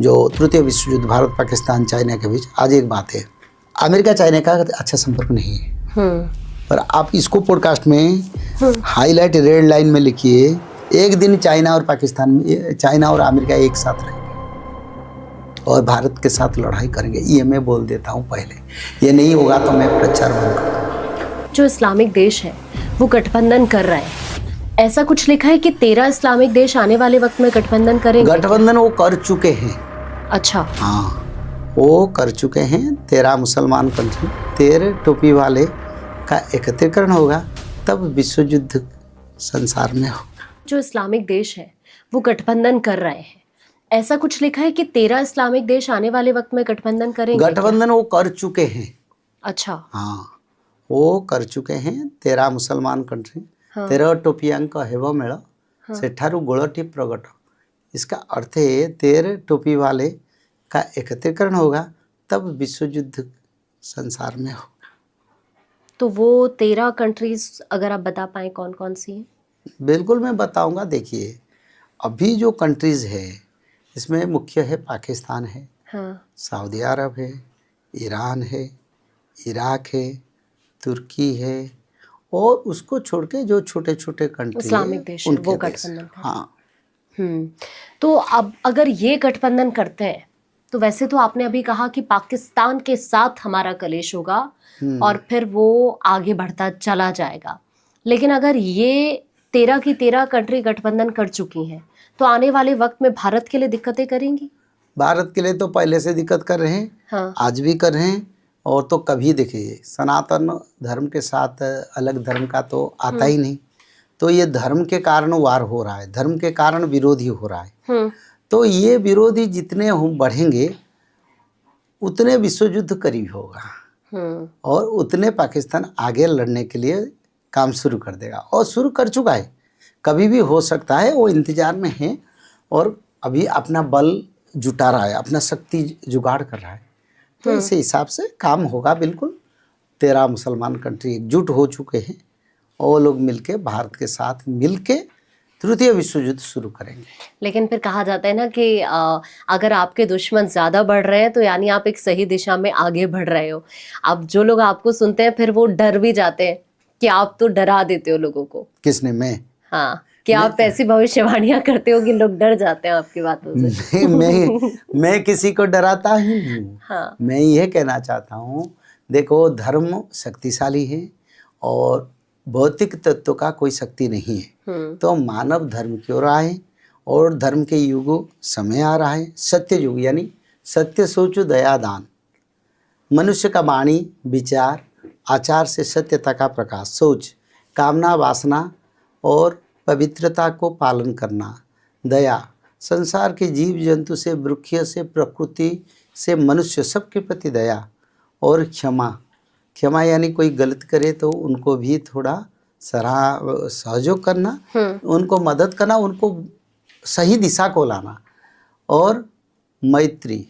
जो तृतीय विश्व युद्ध भारत पाकिस्तान चाइना के बीच, आज एक बात है, अमेरिका चाइना का अच्छा संपर्क नहीं है, पर आप इसको पॉडकास्ट में हाईलाइट रेड लाइन में लिखिए, एक दिन चाइना और पाकिस्तान में, चाइना और अमेरिका एक साथ रहेंगे और भारत के साथ लड़ाई करेंगे। ये मैं बोल देता हूँ पहले, ये नहीं होगा तो मैं प्रचार बंद कर दूँगा। जो इस्लामिक देश है वो गठबंधन कर रहा है, ऐसा कुछ लिखा है कि 13 इस्लामिक देश आने वाले वक्त में गठबंधन करेंगे। गठबंधन वो कर चुके हैं। अच्छा, हाँ, वो कर चुके हैं। 13 मुसलमान कंट्री, 13 टोपी वाले का एकत्रीकरण होगा, तब विश्व युद्ध संसार में होगा। जो इस्लामिक देश है वो गठबंधन कर रहे हैं, ऐसा कुछ लिखा है कि 13 इस्लामिक देश आने वाले वक्त में गठबंधन करेंगे। गठबंधन वो कर चुके हैं। अच्छा, हाँ, वो कर चुके हैं। 13 मुसलमान कंट्री, 13 टोपियांक हेब मेल सेठारु गोलटी प्रगट। इसका अर्थ है 13 टोपी वाले का एकत्रीकरण होगा, तब विश्व युद्ध संसार में होगा। तो वो 13 कंट्रीज अगर आप बता पाए कौन कौन सी हैं? बिल्कुल मैं बताऊंगा। देखिए, अभी जो कंट्रीज़ है इसमें मुख्य है पाकिस्तान है, हाँ, सऊदी अरब है, ईरान है, इराक है, तुर्की है, और उसको छोड़ के जो छोटे छोटे कंट्री इस्लामिक है देश है, उनके वो देश। गठबंधन करें। हाँ, तो अब अगर ये गठबंधन करते हैं तो वैसे तो आपने अभी कहा कि पाकिस्तान के साथ हमारा कलेश होगा और फिर वो आगे बढ़ता चला जाएगा, लेकिन अगर ये 13 की 13 कंट्री गठबंधन कर चुकी हैं तो आने वाले वक्त में भारत के लिए दिक्कतें करेंगी। भारत के लिए तो पहले से दिक्कत कर रहे हैं, हाँ, आज भी कर रहे हैं, और तो कभी देखिए सनातन धर्म के साथ अलग धर्म का तो आता ही नहीं। तो ये धर्म के कारण वार हो रहा है, धर्म के कारण विरोधी हो रहा है। तो ये विरोधी जितने हम बढ़ेंगे उतने विश्व युद्ध करीब होगा और उतने पाकिस्तान आगे लड़ने के लिए काम शुरू कर देगा, और शुरू कर चुका है। कभी भी हो सकता है, वो इंतजार में है और अभी अपना बल जुटा रहा है, अपना शक्ति जुगाड़ कर रहा है। तो इस हिसाब से काम होगा। बिल्कुल 13 मुसलमान कंट्री एकजुट हो चुके हैं और वो लोग मिलके भारत के साथ मिलके तृतीय विश्व युद्ध शुरू करेंगे। लेकिन फिर कहा जाता है ना कि अगर आपके दुश्मन ज्यादा बढ़ रहे हैं तो यानी आप एक सही दिशा में आगे बढ़ रहे हो। अब जो लोग आपको सुनते हैं फिर वो डर भी जाते हैं कि आप तो डरा देते हो लोगों को। किसने? मैं? हाँ, कि आप ऐसी भविष्यवाणियां करते हो कि लोग डर जाते हैं आपकी बातों से। मैं किसी को डराता ही नहीं हूँ। हाँ, मैं ये कहना चाहता हूँ, देखो धर्म शक्तिशाली है और भौतिक तत्व का कोई शक्ति नहीं है। तो मानव धर्म की ओर आए, और धर्म के युग समय आ रहा है, सत्य युग, यानी सत्य सोचो दया दान। मनुष्य का वाणी विचार आचार से सत्यता का प्रकाश, सोच कामना वासना और पवित्रता को पालन करना, दया संसार के जीव जंतु से वृक्ष से प्रकृति से मनुष्य सबके प्रति दया, और क्षमा, क्षमा यानी कोई गलत करे तो उनको भी थोड़ा सहयोग करना, उनको मदद करना, उनको सही दिशा को लाना, और मैत्री।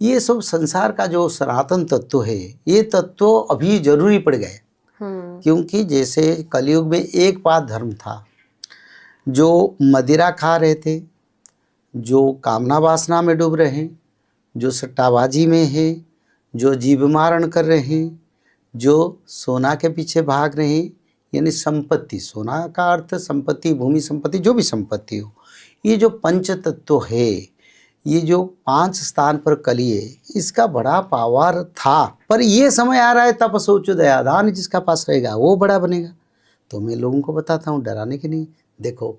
ये सब संसार का जो सनातन तत्व है, ये तत्व अभी जरूरी पड़ गए। क्योंकि जैसे कलयुग में एक पात धर्म था, जो मदिरा खा रहे थे, जो कामना वासना में डूब रहे हैं, जो सट्टाबाजी में है, जो जीव मारण कर रहे हैं, जो सोना के पीछे भाग रहे हैं, यानी संपत्ति, सोना का अर्थ संपत्ति, भूमि संपत्ति, जो भी संपत्ति हो, ये जो पंच तत्व है, ये जो 5 स्थान पर कली है, इसका बड़ा पावर था। पर ये समय आ रहा है तप सोचो दया दान, जिसका पास रहेगा वो बड़ा बनेगा। तो मैं लोगों को बताता हूँ, डराने की नहीं। देखो,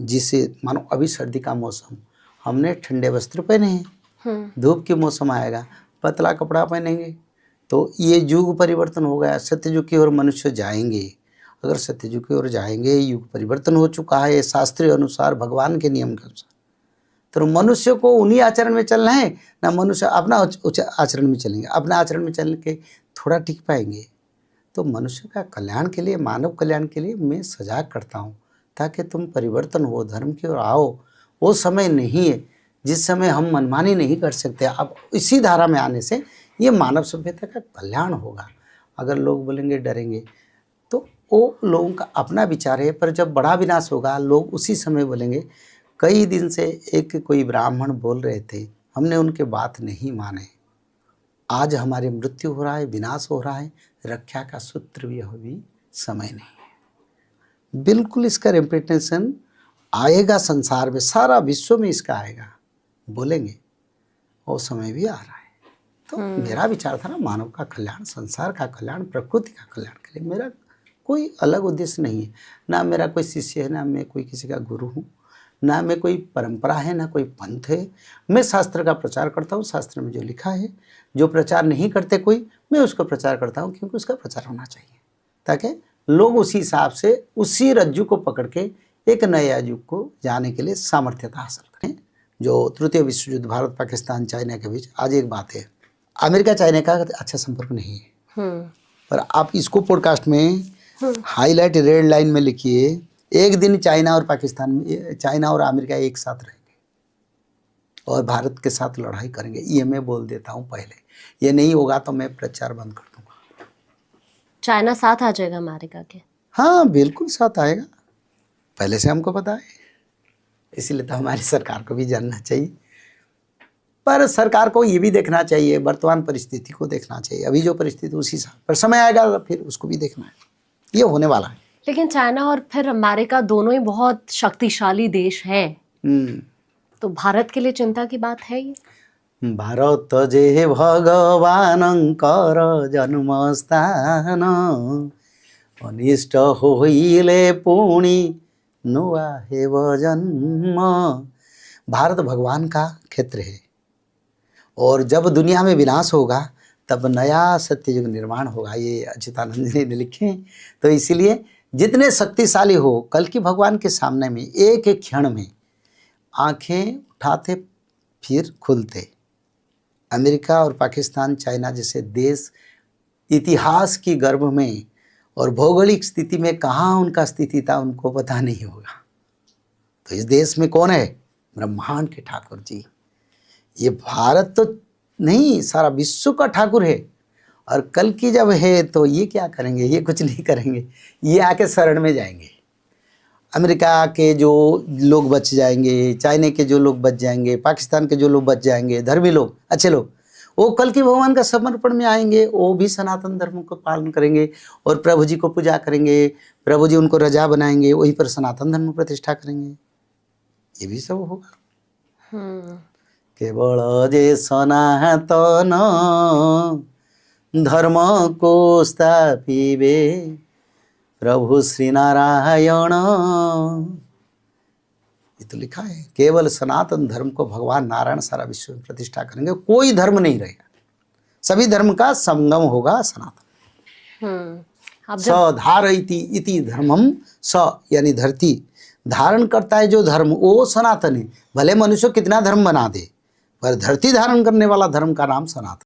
जिसे मानो अभी सर्दी का मौसम, हमने ठंडे वस्त्र पहने हैं, धूप के मौसम आएगा पतला कपड़ा पहनेंगे, तो ये युग परिवर्तन हो गया। सत्ययुग की ओर मनुष्य जाएंगे। अगर सत्ययुग की ओर जाएंगे, युग परिवर्तन हो चुका है शास्त्रीय अनुसार, भगवान के नियम के अनुसार। तो मनुष्य को उन्हीं आचरण में चलना है ना, मनुष्य अपना आचरण में चलेंगे, अपने आचरण में चल के थोड़ा टिक पाएंगे। तो मनुष्य का कल्याण के लिए, मानव कल्याण के लिए मैं सजाग करता हूँ, ताकि तुम परिवर्तन हो, धर्म की ओर आओ। वो समय नहीं है जिस समय हम मनमानी नहीं कर सकते। अब इसी धारा में आने से ये मानव सभ्यता का कल्याण होगा। अगर लोग बोलेंगे डरेंगे, तो वो लोगों का अपना विचार है, पर जब बड़ा विनाश होगा लोग उसी समय बोलेंगे। कई दिन से एक कोई ब्राह्मण बोल रहे थे हमने उनके बात नहीं माने, आज हमारी मृत्यु हो रहा है, विनाश हो रहा है, रक्षा का सूत्र भी अभी समय नहीं है। बिल्कुल इसका रिप्रेजेंटेशन आएगा संसार में, सारा विश्व में इसका आएगा, बोलेंगे वो समय भी आ रहा है। तो मेरा विचार था ना, मानव का कल्याण, संसार का कल्याण, प्रकृति का कल्याण के लिए मेरा कोई अलग उद्देश्य नहीं है। ना मेरा कोई शिष्य है, ना मैं कोई किसी का गुरु हूँ, ना मैं कोई परंपरा है, ना कोई पंथ है। मैं शास्त्र का प्रचार करता हूँ, शास्त्र में जो लिखा है। जो प्रचार नहीं करते कोई, मैं उसको प्रचार करता हूँ, क्योंकि उसका प्रचार होना चाहिए, ताकि लोग उसी हिसाब से उसी रज्जु को पकड़ के एक नए युग को जाने के लिए सामर्थ्यता हासिल करें। जो तृतीय विश्व युद्ध भारत पाकिस्तान चाइना के बीच, आज एक बात है, अमेरिका चाइना का अच्छा संपर्क नहीं है, पर आप इसको पॉडकास्ट में हाईलाइट रेड लाइन में लिखिए, एक दिन चाइना और पाकिस्तान में, चाइना और अमेरिका एक साथ रहेंगे और भारत के साथ लड़ाई करेंगे। ये मैं बोल देता हूँ पहले, ये नहीं होगा तो मैं प्रचार बंद कर दूंगा। चाइना साथ आ जाएगा अमेरिका के? हाँ बिल्कुल साथ आएगा, पहले से हमको पता है, इसलिए तो हमारी सरकार को भी जानना चाहिए। पर सरकार को ये भी देखना चाहिए, वर्तमान परिस्थिति को देखना चाहिए। अभी जो परिस्थिति उसी हिसाब पर समय आएगा तो फिर उसको भी देखना है, ये होने वाला है। लेकिन चाइना और फिर अमेरिका दोनों ही बहुत शक्तिशाली देश हैं, तो भारत के लिए चिंता की बात है ये? भारत जे भगवानंकर जन्मस्थान, अनिष्ट होइले पुणी नुआ हेव जन्म। भारत भगवान का क्षेत्र है, और जब दुनिया में विनाश होगा तब नया सत्य युग निर्माण होगा, ये अच्युतानंद जी ने लिखे। तो इसीलिए जितने शक्तिशाली हो, कल की भगवान के सामने में एक एक क्षण में आंखें उठाते फिर खुलते। अमेरिका और पाकिस्तान, चाइना जैसे देश इतिहास की गर्भ में और भौगोलिक स्थिति में कहाँ उनका स्थिति था उनको पता नहीं होगा। तो इस देश में कौन है? ब्रह्मांड के ठाकुर जी। ये भारत तो नहीं, सारा विश्व का ठाकुर है। और कल की जब है तो ये क्या करेंगे? ये कुछ नहीं करेंगे, ये आके शरण में जाएंगे। अमेरिका के जो लोग बच जाएंगे, चाइना के जो लोग बच जाएंगे, पाकिस्तान के जो लोग बच जाएंगे, धर्मी लोग, अच्छे लोग, वो कल की भगवान का समर्पण में आएंगे। वो भी सनातन धर्म को पालन करेंगे और प्रभु जी को पूजा करेंगे। प्रभु जी उनको रजा बनाएंगे, वहीं पर सनातन धर्म प्रतिष्ठा करेंगे। ये भी सब होगा। केवल जे सनातन धर्म को स्थापिबे प्रभु श्री नारायण। ये तो लिखा है, केवल सनातन धर्म को भगवान नारायण सारा विश्व में प्रतिष्ठा करेंगे। कोई धर्म नहीं रहेगा, सभी धर्म का संगम होगा सनातन। स धारयति इति धर्मम, स यानी धरती धारण करता है जो धर्म, वो सनातन है। भले मनुष्य कितना धर्म बना दे, पर धरती धारण करने वाला धर्म का नाम सनातन।